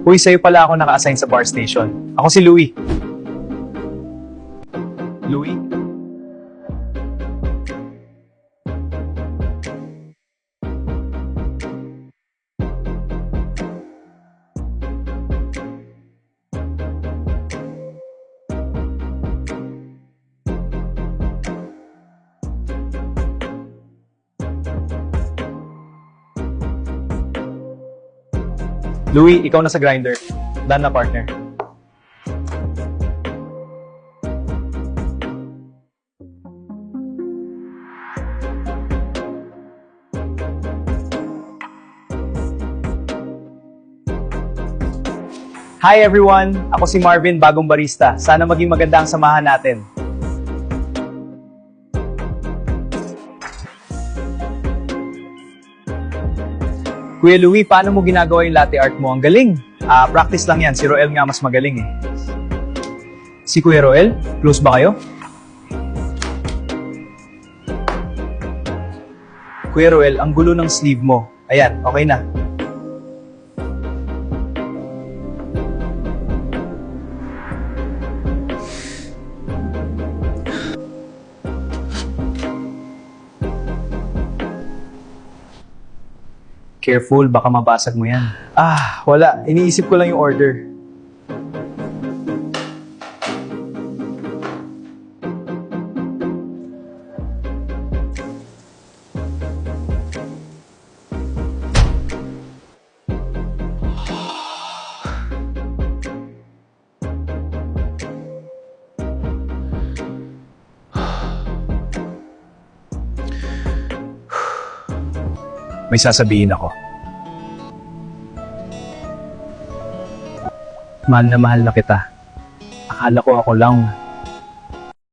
Uy, sa'yo pala ako naka-assign sa bar station. Ako si Louie. Louie? Louie, ikaw na sa grinder. Done na, partner. Hi everyone! Ako si Marvin, bagong barista. Sana maging maganda ang samahan natin. Kuya Louie, paano mo ginagawa yung latte art mo? Ang galing! Practice lang yan. Si Roel nga mas magaling eh. Si Kuya Roel? Close ba kayo? Kuya Roel, ang gulo ng sleeve mo. Ayan, okay na. Careful, baka mabasag mo yan. Wala. Iniisip ko lang yung order. May sasabihin ako. Mahal na kita. Akala ko ako lang